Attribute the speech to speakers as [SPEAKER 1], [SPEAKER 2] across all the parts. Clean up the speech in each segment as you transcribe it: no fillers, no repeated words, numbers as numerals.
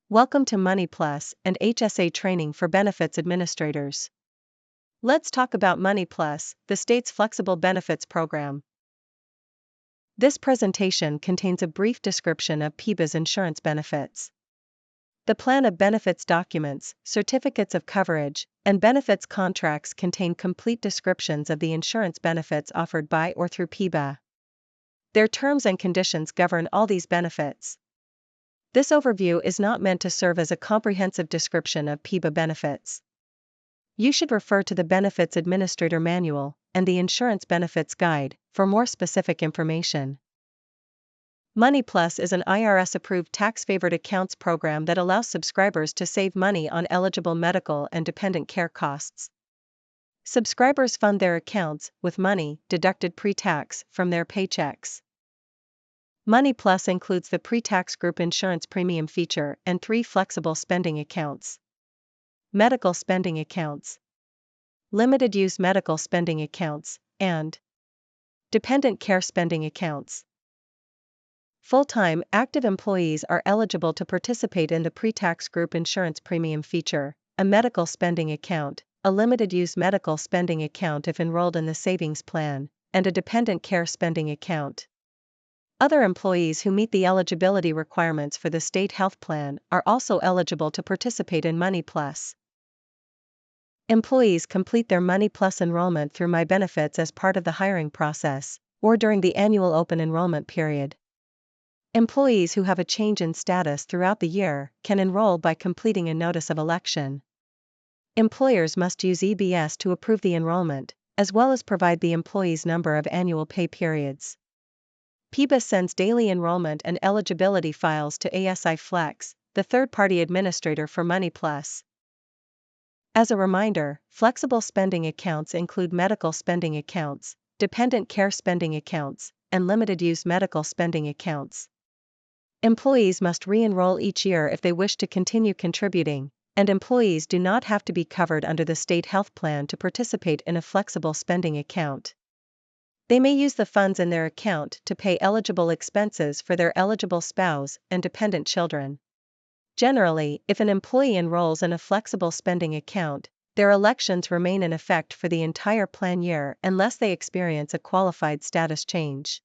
[SPEAKER 1] Welcome to MoneyPlus and HSA training for benefits administrators. Let's talk about MoneyPlus, the state's flexible benefits program. This presentation contains a brief description of PEBA's insurance benefits. The plan of benefits documents, certificates of coverage, and benefits contracts contain complete descriptions of the insurance benefits offered by or through PEBA. Their terms and conditions govern all these benefits. This overview is not meant to serve as a comprehensive description of PEBA benefits. You should refer to the Benefits Administrator Manual and the Insurance Benefits Guide for more specific information. MoneyPlus is an IRS-approved tax-favored accounts program that allows subscribers to save money on eligible medical and dependent care costs. Subscribers fund their accounts with money deducted pre-tax from their paychecks. MoneyPlus includes the pre-tax group insurance premium feature and 3 flexible spending accounts: medical spending accounts, limited-use medical spending accounts, and dependent care spending accounts. Full-time, active employees are eligible to participate in the pre-tax group insurance premium feature, a medical spending account, a limited-use medical spending account if enrolled in the savings plan, and a dependent care spending account. Other employees who meet the eligibility requirements for the state health plan are also eligible to participate in MoneyPlus. Employees complete their MoneyPlus enrollment through My Benefits as part of the hiring process, or during the annual open enrollment period. Employees who have a change in status throughout the year can enroll by completing a notice of election. Employers must use EBS to approve the enrollment, as well as provide the employee's number of annual pay periods. PEBA sends daily enrollment and eligibility files to ASI Flex, the third-party administrator for MoneyPlus. As a reminder, flexible spending accounts include medical spending accounts, dependent care spending accounts, and limited-use medical spending accounts. Employees must re-enroll each year if they wish to continue contributing, and employees do not have to be covered under the state health plan to participate in a flexible spending account. They may use the funds in their account to pay eligible expenses for their eligible spouse and dependent children. Generally, if an employee enrolls in a flexible spending account, their elections remain in effect for the entire plan year unless they experience a qualified status change.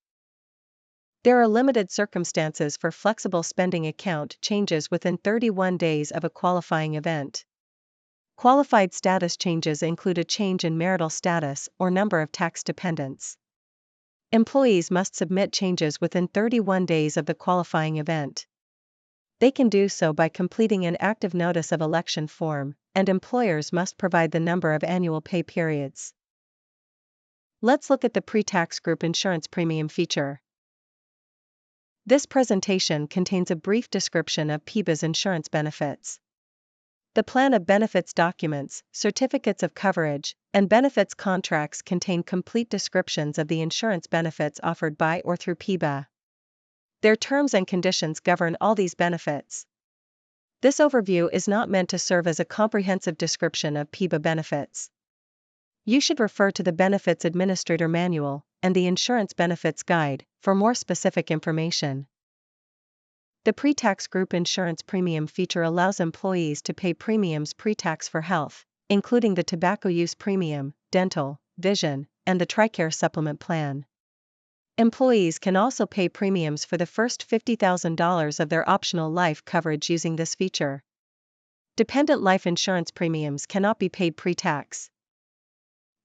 [SPEAKER 1] There are limited circumstances for flexible spending account changes within 31 days of a qualifying event. Qualified status changes include a change in marital status or number of tax dependents. Employees must submit changes within 31 days of the qualifying event. They can do so by completing an active notice of election form, and employers must provide the number of annual pay periods. Let's look at the pre-tax group insurance premium feature. This presentation contains a brief description of PEBA's insurance benefits. The plan of benefits documents, certificates of coverage, and benefits contracts contain complete descriptions of the insurance benefits offered by or through PEBA. Their terms and conditions govern all these benefits. This overview is not meant to serve as a comprehensive description of PEBA benefits. You should refer to the Benefits Administrator Manual and the Insurance Benefits Guide for more specific information. The pre-tax group insurance premium feature allows employees to pay premiums pre-tax for health, including the tobacco use premium, dental, vision, and the TRICARE supplement plan. Employees can also pay premiums for the first $50,000 of their optional life coverage using this feature. Dependent life insurance premiums cannot be paid pre-tax.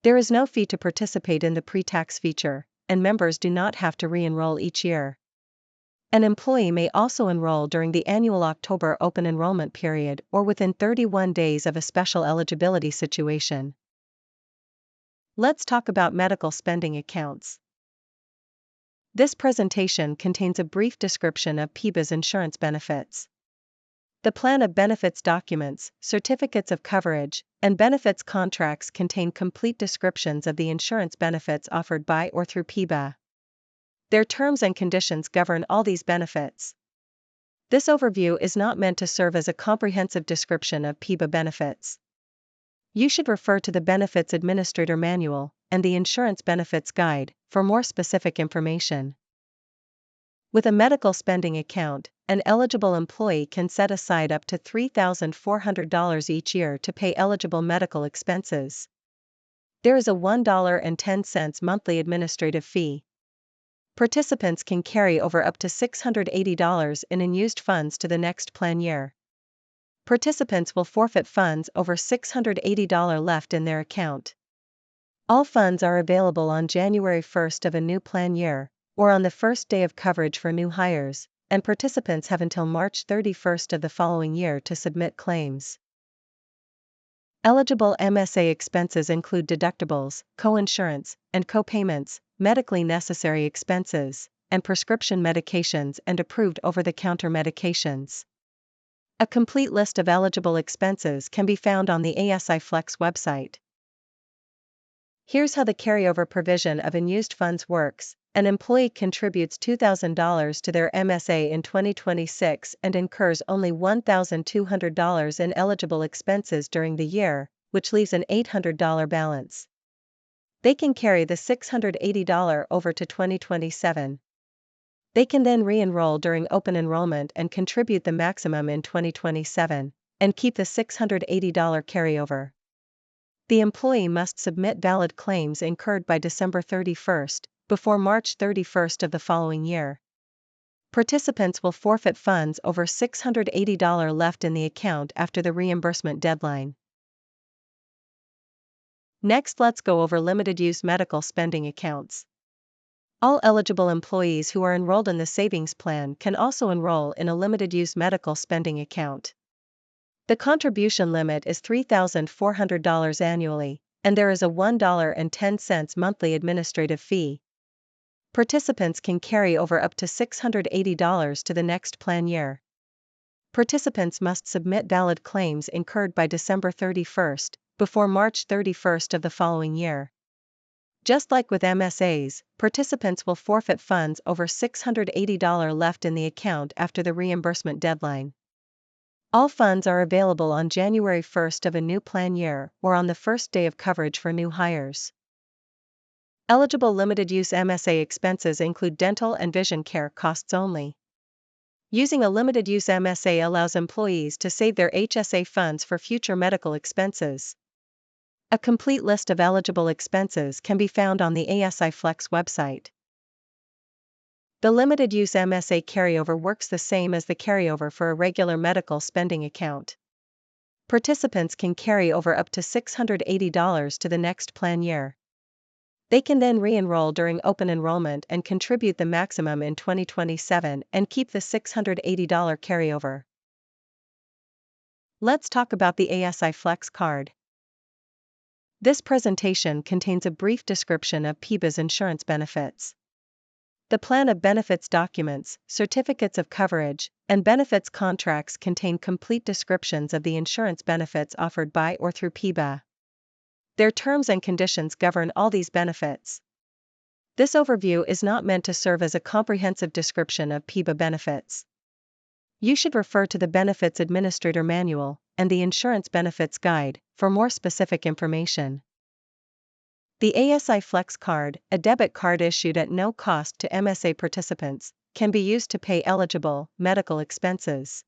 [SPEAKER 1] There is no fee to participate in the pre-tax feature, and members do not have to re-enroll each year. An employee may also enroll during the annual October open enrollment period or within 31 days of a special eligibility situation. Let's talk about medical spending accounts. This presentation contains a brief description of PEBA's insurance benefits. The plan of benefits documents, certificates of coverage, and benefits contracts contain complete descriptions of the insurance benefits offered by or through PEBA. Their terms and conditions govern all these benefits. This overview is not meant to serve as a comprehensive description of PEBA benefits. You should refer to the Benefits Administrator Manual and the Insurance Benefits Guide for more specific information. With a medical spending account, an eligible employee can set aside up to $3,400 each year to pay eligible medical expenses. There is a $1.10 monthly administrative fee. Participants can carry over up to $680 in unused funds to the next plan year. Participants will forfeit funds over $680 left in their account. All funds are available on January 1st of a new plan year, or on the first day of coverage for new hires, and participants have until March 31st of the following year to submit claims. Eligible MSA expenses include deductibles, co-insurance, and co-payments, medically necessary expenses, and prescription medications and approved over-the-counter medications. A complete list of eligible expenses can be found on the ASI Flex website. Here's how the carryover provision of unused funds works. An employee contributes $2,000 to their MSA in 2026 and incurs only $1,200 in eligible expenses during the year, which leaves an $800 balance. They can carry the $680 over to 2027. They can then re-enroll during open enrollment and contribute the maximum in 2027, and keep the $680 carryover. The employee must submit valid claims incurred by December 31st, before March 31st of the following year. Participants will forfeit funds over $680 left in the account after the reimbursement deadline. Next, let's go over limited-use medical spending accounts. All eligible employees who are enrolled in the savings plan can also enroll in a limited-use medical spending account. The contribution limit is $3,400 annually, and there is a $1.10 monthly administrative fee. Participants can carry over up to $680 to the next plan year. Participants must submit valid claims incurred by December 31st, before March 31st of the following year. Just like with MSAs, participants will forfeit funds over $680 left in the account after the reimbursement deadline. All funds are available on January 1st of a new plan year or on the first day of coverage for new hires. Eligible limited-use MSA expenses include dental and vision care costs only. Using a limited-use MSA allows employees to save their HSA funds for future medical expenses. A complete list of eligible expenses can be found on the ASI Flex website. The limited-use MSA carryover works the same as the carryover for a regular medical spending account. Participants can carry over up to $680 to the next plan year. They can then re-enroll during open enrollment and contribute the maximum in 2027 and keep the $680 carryover. Let's talk about the ASI Flex card. This presentation contains a brief description of PEBA's insurance benefits. The plan of benefits documents, certificates of coverage, and benefits contracts contain complete descriptions of the insurance benefits offered by or through PEBA. Their terms and conditions govern all these benefits. This overview is not meant to serve as a comprehensive description of PEBA benefits. You should refer to the Benefits Administrator Manual and the Insurance Benefits Guide for more specific information. The ASI Flex Card, a debit card issued at no cost to MSA participants, can be used to pay eligible medical expenses.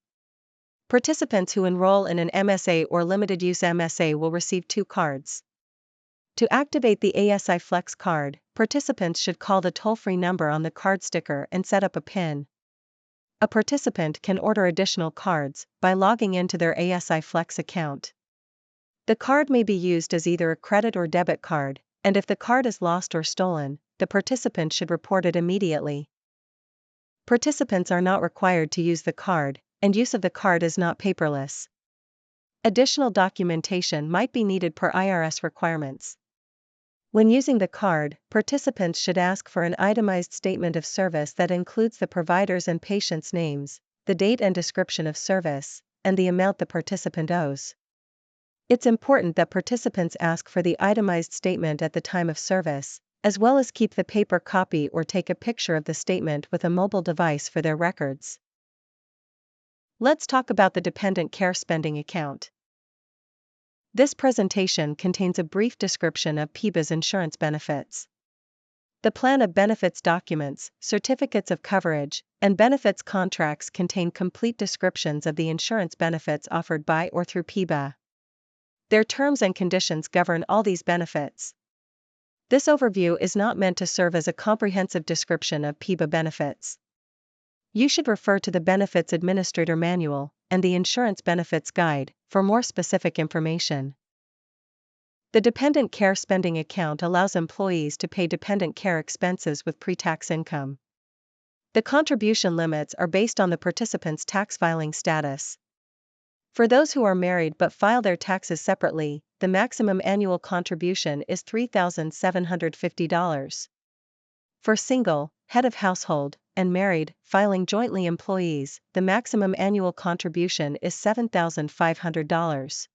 [SPEAKER 1] Participants who enroll in an MSA or limited-use MSA will receive 2 cards. To activate the ASI Flex Card, participants should call the toll-free number on the card sticker and set up a PIN. A participant can order additional cards by logging into their ASI Flex account. The card may be used as either a credit or debit card, and if the card is lost or stolen, the participant should report it immediately. Participants are not required to use the card, and use of the card is not paperless. Additional documentation might be needed per IRS requirements. When using the card, participants should ask for an itemized statement of service that includes the provider's and patient's names, the date and description of service, and the amount the participant owes. It's important that participants ask for the itemized statement at the time of service, as well as keep the paper copy or take a picture of the statement with a mobile device for their records. Let's talk about the Dependent Care Spending Account. This presentation contains a brief description of PEBA's insurance benefits. The plan of benefits documents, certificates of coverage, and benefits contracts contain complete descriptions of the insurance benefits offered by or through PEBA. Their terms and conditions govern all these benefits. This overview is not meant to serve as a comprehensive description of PEBA benefits. You should refer to the Benefits Administrator Manual and the Insurance Benefits Guide for more specific information. The Dependent Care Spending Account allows employees to pay dependent care expenses with pre-tax income. The contribution limits are based on the participant's tax filing status. For those who are married but file their taxes separately, the maximum annual contribution is $3,750. For single, head of household, and married, filing jointly employees, the maximum annual contribution is $7,500.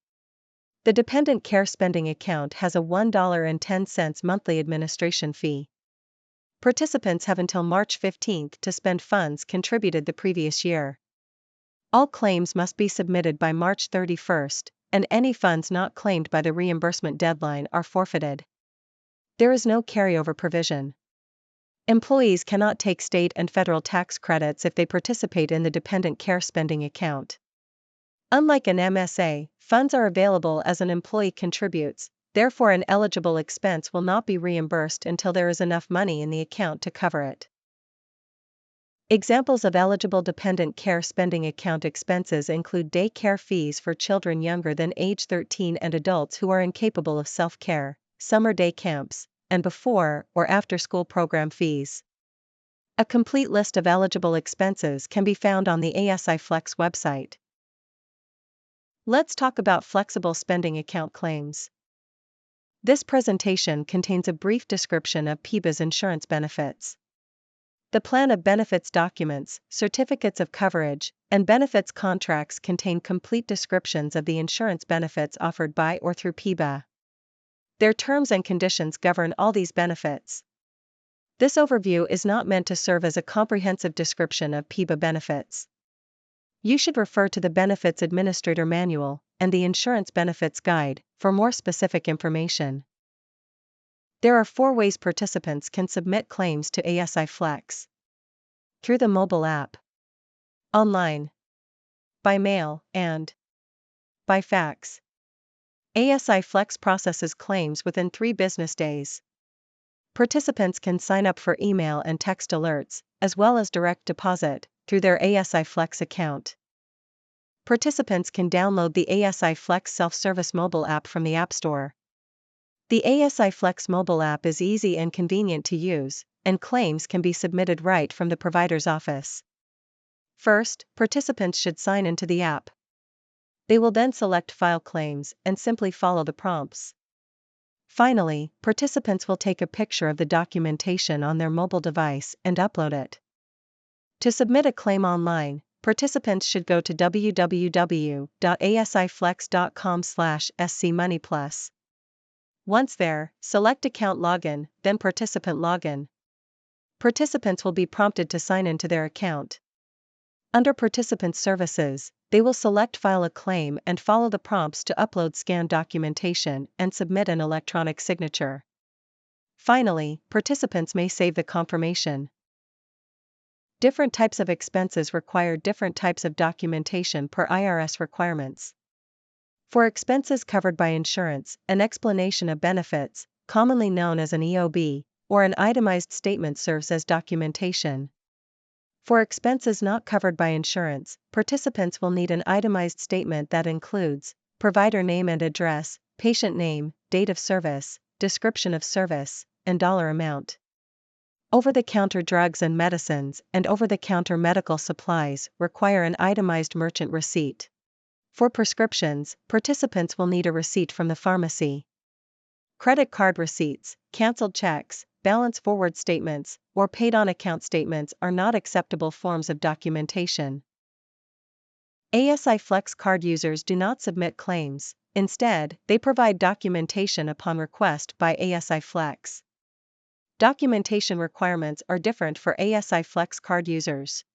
[SPEAKER 1] The Dependent Care Spending Account has a $1.10 monthly administration fee. Participants have until March 15 to spend funds contributed the previous year. All claims must be submitted by March 31, and any funds not claimed by the reimbursement deadline are forfeited. There is no carryover provision. Employees cannot take state and federal tax credits if they participate in the Dependent Care Spending Account. Unlike an MSA, funds are available as an employee contributes, therefore an eligible expense will not be reimbursed until there is enough money in the account to cover it. Examples of eligible Dependent Care Spending Account expenses include day care fees for children younger than age 13 and adults who are incapable of self-care, summer day camps, and before or after school program fees. A complete list of eligible expenses can be found on the ASI Flex website. Let's talk about flexible spending account claims. This presentation contains a brief description of PEBA's insurance benefits. The plan of benefits documents, certificates of coverage, and benefits contracts contain complete descriptions of the insurance benefits offered by or through PEBA. Their terms and conditions govern all these benefits. This overview is not meant to serve as a comprehensive description of PEBA benefits. You should refer to the Benefits Administrator Manual and the Insurance Benefits Guide for more specific information. There are 4 ways participants can submit claims to ASI Flex: through the mobile app, online, by mail, and by fax. ASI Flex processes claims within 3 business days. Participants can sign up for email and text alerts, as well as direct deposit, through their ASI Flex account. Participants can download the ASI Flex self-service mobile app from the App Store. The ASI Flex mobile app is easy and convenient to use, and claims can be submitted right from the provider's office. First, participants should sign into the app. They will then select File Claims and simply follow the prompts. Finally, participants will take a picture of the documentation on their mobile device and upload it. To submit a claim online, participants should go to www.asiflex.com/scmoneyplus. Once there, select Account Login, then Participant Login. Participants will be prompted to sign into their account. Under Participant Services, they will select File a Claim and follow the prompts to upload scanned documentation and submit an electronic signature. Finally, participants may save the confirmation. Different types of expenses require different types of documentation per IRS requirements. For expenses covered by insurance, an explanation of benefits, commonly known as an EOB, or an itemized statement serves as documentation. For expenses not covered by insurance, participants will need an itemized statement that includes provider name and address, patient name, date of service, description of service, and dollar amount. Over-the-counter drugs and medicines and over-the-counter medical supplies require an itemized merchant receipt. For prescriptions, participants will need a receipt from the pharmacy. Credit card receipts, canceled checks, balance forward statements, or paid-on-account statements are not acceptable forms of documentation. ASI Flex card users do not submit claims, instead, they provide documentation upon request by ASI Flex. Documentation requirements are different for ASI Flex card users.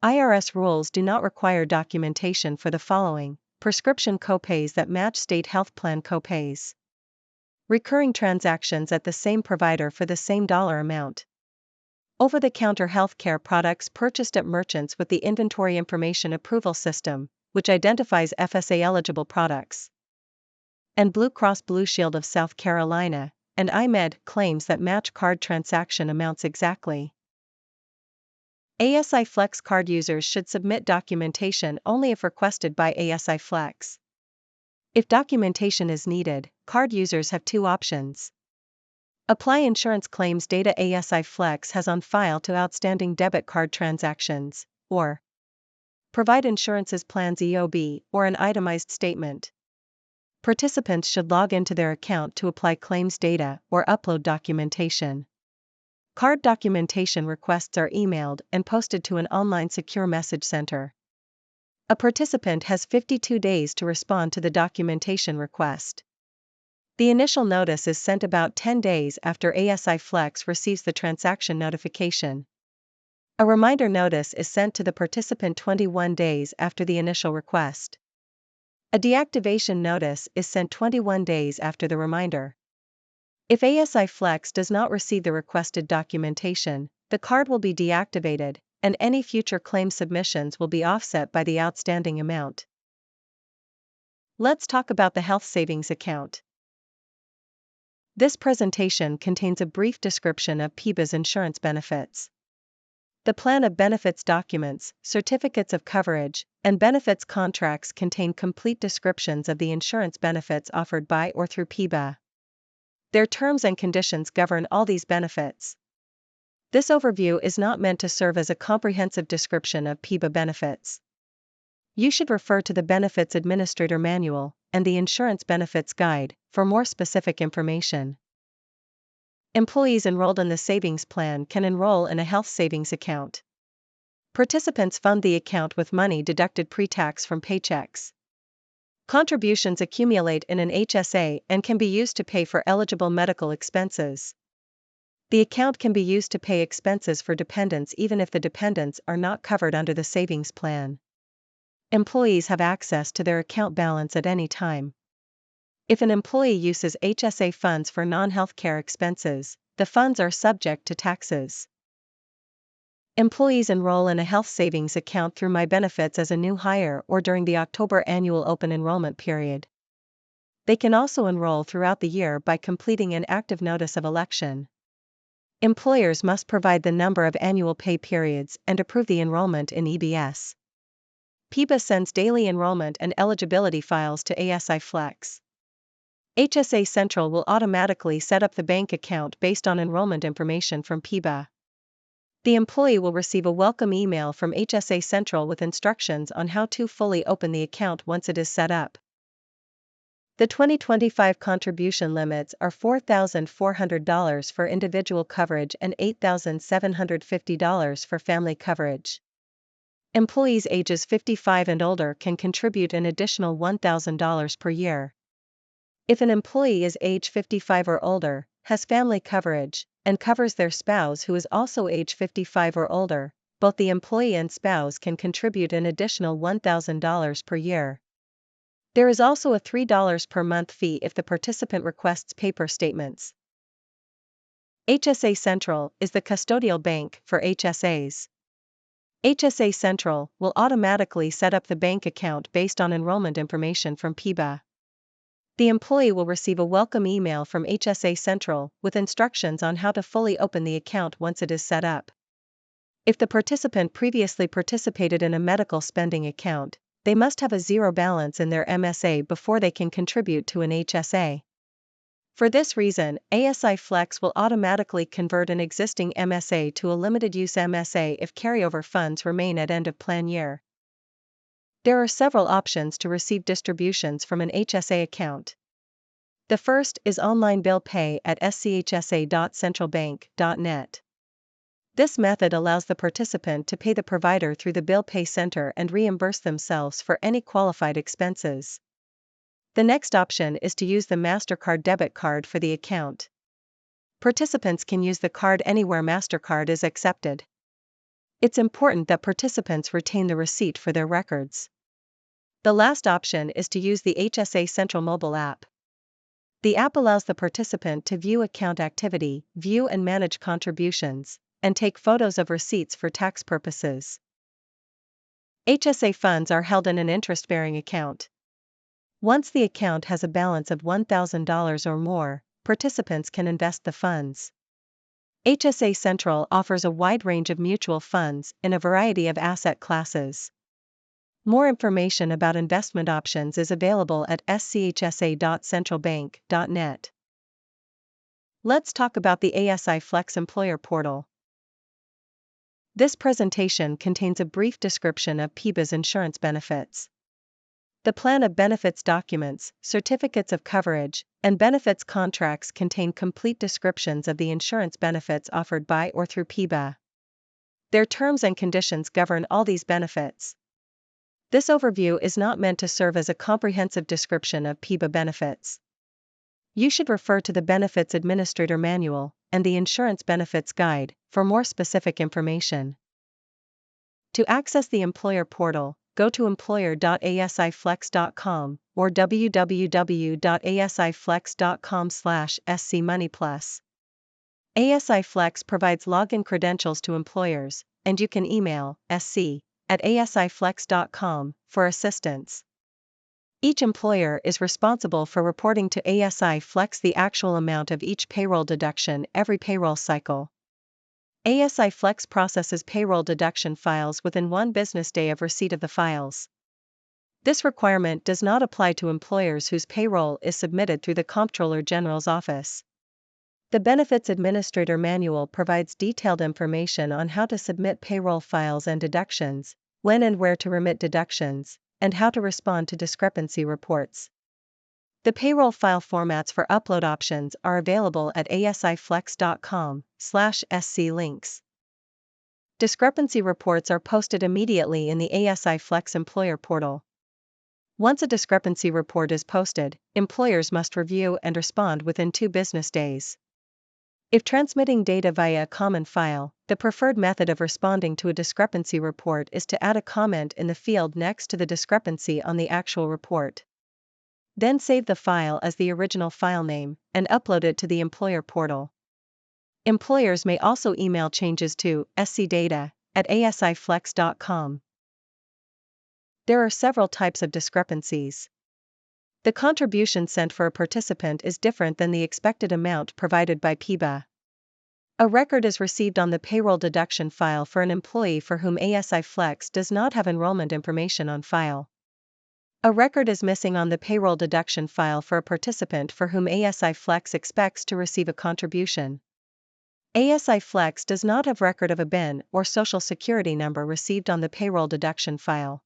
[SPEAKER 1] IRS rules do not require documentation for the following: prescription copays that match state health plan copays, Recurring transactions at the same provider for the same dollar amount. Over-the-counter healthcare products purchased at merchants with the Inventory Information Approval System, which identifies FSA-eligible products. And Blue Cross Blue Shield of South Carolina, and IMED claims that match card transaction amounts exactly. ASI Flex card users should submit documentation only if requested by ASI Flex. If documentation is needed, card users have two options. Apply insurance claims data ASI Flex has on file to outstanding debit card transactions, or provide insurance's plans EOB or an itemized statement. Participants should log into their account to apply claims data or upload documentation. Card documentation requests are emailed and posted to an online secure message center. A participant has 52 days to respond to the documentation request. The initial notice is sent about 10 days after ASI Flex receives the transaction notification. A reminder notice is sent to the participant 21 days after the initial request. A deactivation notice is sent 21 days after the reminder. If ASI Flex does not receive the requested documentation, the card will be deactivated, and any future claim submissions will be offset by the outstanding amount. Let's talk about the Health Savings Account. This presentation contains a brief description of PEBA's insurance benefits. The plan of benefits documents, certificates of coverage, and benefits contracts contain complete descriptions of the insurance benefits offered by or through PEBA. Their terms and conditions govern all these benefits. This overview is not meant to serve as a comprehensive description of PEBA benefits. You should refer to the Benefits Administrator Manual and the Insurance Benefits Guide for more specific information. Employees enrolled in the savings plan can enroll in a health savings account. Participants fund the account with money deducted pre-tax from paychecks. Contributions accumulate in an HSA and can be used to pay for eligible medical expenses. The account can be used to pay expenses for dependents even if the dependents are not covered under the savings plan. Employees have access to their account balance at any time. If an employee uses HSA funds for non-healthcare expenses, the funds are subject to taxes. Employees enroll in a health savings account through My Benefits as a new hire or during the October annual open enrollment period. They can also enroll throughout the year by completing an active notice of election. Employers must provide the number of annual pay periods and approve the enrollment in EBS. PEBA sends daily enrollment and eligibility files to ASI Flex. HSA Central will automatically set up the bank account based on enrollment information from PEBA. The employee will receive a welcome email from HSA Central with instructions on how to fully open the account once it is set up. The 2025 contribution limits are $4,400 for individual coverage and $8,750 for family coverage. Employees ages 55 and older can contribute an additional $1,000 per year. If an employee is age 55 or older, has family coverage, and covers their spouse who is also age 55 or older, both the employee and spouse can contribute an additional $1,000 per year. There is also a $3 per month fee if the participant requests paper statements. HSA Central is the custodial bank for HSAs. HSA Central will automatically set up the bank account based on enrollment information from PEBA. The employee will receive a welcome email from HSA Central with instructions on how to fully open the account once it is set up. If the participant previously participated in a medical spending account, they must have a zero balance in their MSA before they can contribute to an HSA. For this reason, ASI Flex will automatically convert an existing MSA to a limited-use MSA if carryover funds remain at end of plan year. There are several options to receive distributions from an HSA account. The first is online bill pay at schsa.centralbank.net. This method allows the participant to pay the provider through the bill pay center and reimburse themselves for any qualified expenses. The next option is to use the MasterCard debit card for the account. Participants can use the card anywhere MasterCard is accepted. It's important that participants retain the receipt for their records. The last option is to use the HSA Central mobile app. The app allows the participant to view account activity, view and manage contributions, and take photos of receipts for tax purposes. HSA funds are held in an interest-bearing account. Once the account has a balance of $1,000 or more, participants can invest the funds. HSA Central offers a wide range of mutual funds in a variety of asset classes. More information about investment options is available at schsa.centralbank.net. Let's talk about the ASI Flex Employer Portal. This presentation contains a brief description of PEBA's insurance benefits. The plan of benefits documents, certificates of coverage, and benefits contracts contain complete descriptions of the insurance benefits offered by or through PEBA. Their terms and conditions govern all these benefits. This overview is not meant to serve as a comprehensive description of PEBA benefits. You should refer to the Benefits Administrator Manual and the Insurance Benefits Guide for more specific information. To access the employer portal, go to employer.asiflex.com or www.asiflex.com/scmoneyplus. ASI Flex provides login credentials to employers, and you can email sc@asiflex.com for assistance. Each employer is responsible for reporting to ASI Flex the actual amount of each payroll deduction every payroll cycle. ASI Flex processes payroll deduction files within 1 business day of receipt of the files. This requirement does not apply to employers whose payroll is submitted through the Comptroller General's office. The Benefits Administrator Manual provides detailed information on how to submit payroll files and deductions, when and where to remit deductions, and how to respond to discrepancy reports. The payroll file formats for upload options are available at asiflex.com/sc links. Discrepancy reports are posted immediately in the ASI Flex Employer Portal. Once a discrepancy report is posted, employers must review and respond within 2 business days. If transmitting data via a common file, the preferred method of responding to a discrepancy report is to add a comment in the field next to the discrepancy on the actual report. Then save the file as the original file name and upload it to the employer portal. Employers may also email changes to scdata@asiflex.com. There are several types of discrepancies. The contribution sent for a participant is different than the expected amount provided by PEBA. A record is received on the payroll deduction file for an employee for whom ASI Flex does not have enrollment information on file. A record is missing on the payroll deduction file for a participant for whom ASI Flex expects to receive a contribution. ASI Flex does not have record of a BIN or Social Security number received on the payroll deduction file.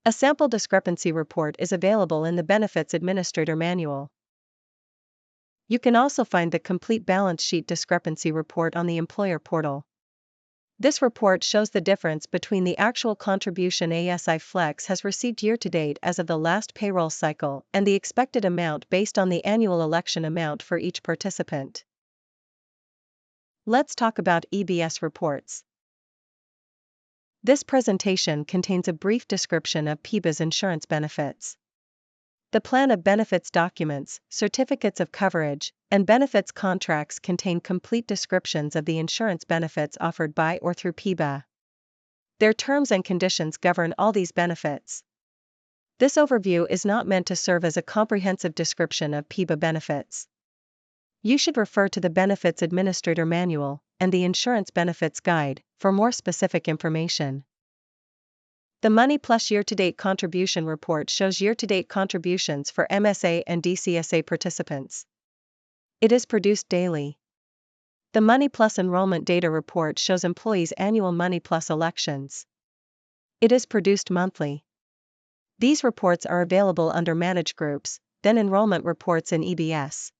[SPEAKER 1] A sample discrepancy report is available in the Benefits Administrator Manual. You can also find the complete balance sheet discrepancy report on the employer portal. This report shows the difference between the actual contribution ASI Flex has received year-to-date as of the last payroll cycle and the expected amount based on the annual election amount for each participant. Let's talk about EBS reports. This presentation contains a brief description of PEBA's insurance benefits. The plan of benefits documents, certificates of coverage, and benefits contracts contain complete descriptions of the insurance benefits offered by or through PEBA. Their terms and conditions govern all these benefits. This overview is not meant to serve as a comprehensive description of PEBA benefits. You should refer to the Benefits Administrator Manual and the Insurance Benefits Guide for more specific information. The MoneyPlus year-to-date contribution report shows year-to-date contributions for MSA and DCSA participants. It is produced daily. The MoneyPlus enrollment data report shows employees' annual MoneyPlus elections. It is produced monthly. These reports are available under Manage Groups, then Enrollment Reports in EBS.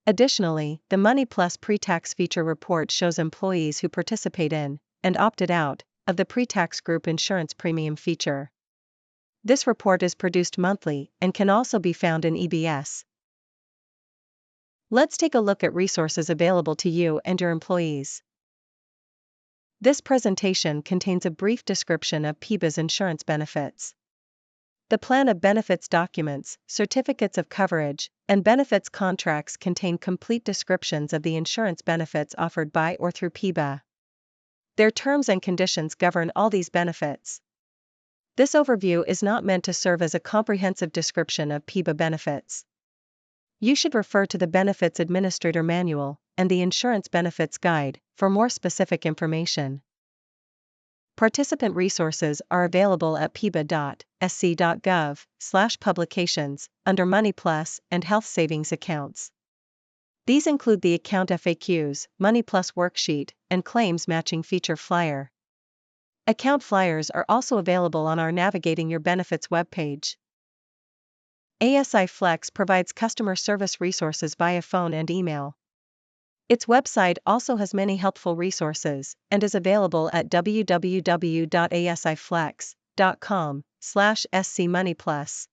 [SPEAKER 1] Additionally, the MoneyPlus pre-tax feature report shows employees who participate in, and opted out, of the pre-tax group insurance premium feature. This report is produced monthly and can also be found in EBS. Let's take a look at resources available to you and your employees. This presentation contains a brief description of PEBA's insurance benefits. The plan of benefits documents, certificates of coverage, and benefits contracts contain complete descriptions of the insurance benefits offered by or through PEBA. Their terms and conditions govern all these benefits. This overview is not meant to serve as a comprehensive description of PEBA benefits. You should refer to the Benefits Administrator Manual and the Insurance Benefits Guide for more specific information. Participant resources are available at peba.sc.gov/publications under MoneyPlus and Health Savings Accounts. These include the Account FAQs, MoneyPlus Worksheet, and Claims Matching Feature Flyer. Account flyers are also available on our Navigating Your Benefits webpage. ASI Flex provides customer service resources via phone and email. Its website also has many helpful resources and is available at www.asiflex.com/scmoneyplus.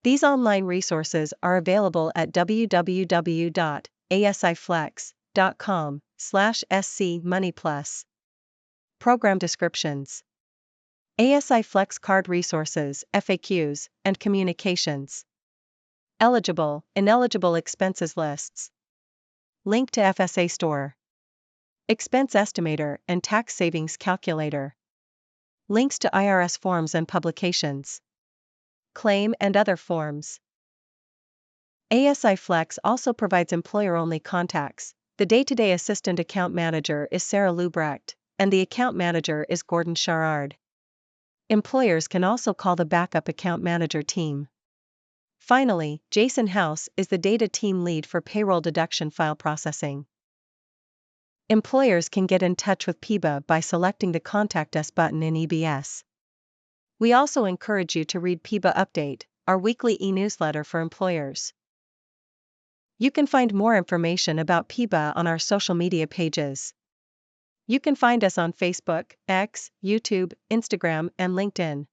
[SPEAKER 1] These online resources are available at www.asiflex.com/scmoneyplus. Program descriptions. ASI Flex Card Resources, FAQs, and Communications. Eligible, ineligible expenses lists. Link to FSA Store. Expense Estimator and Tax Savings Calculator. Links to IRS forms and publications. Claim and other forms. ASI Flex also provides employer-only contacts. The day-to-day assistant account manager is Sarah Lubrecht, and the account manager is Gordon Sharard. Employers can also call the backup account manager team. Finally, Jason House is the data team lead for payroll deduction file processing. Employers can get in touch with PEBA by selecting the Contact Us button in EBS. We also encourage you to read PEBA Update, our weekly e-newsletter for employers. You can find more information about PEBA on our social media pages. You can find us on Facebook, X, YouTube, Instagram, and LinkedIn.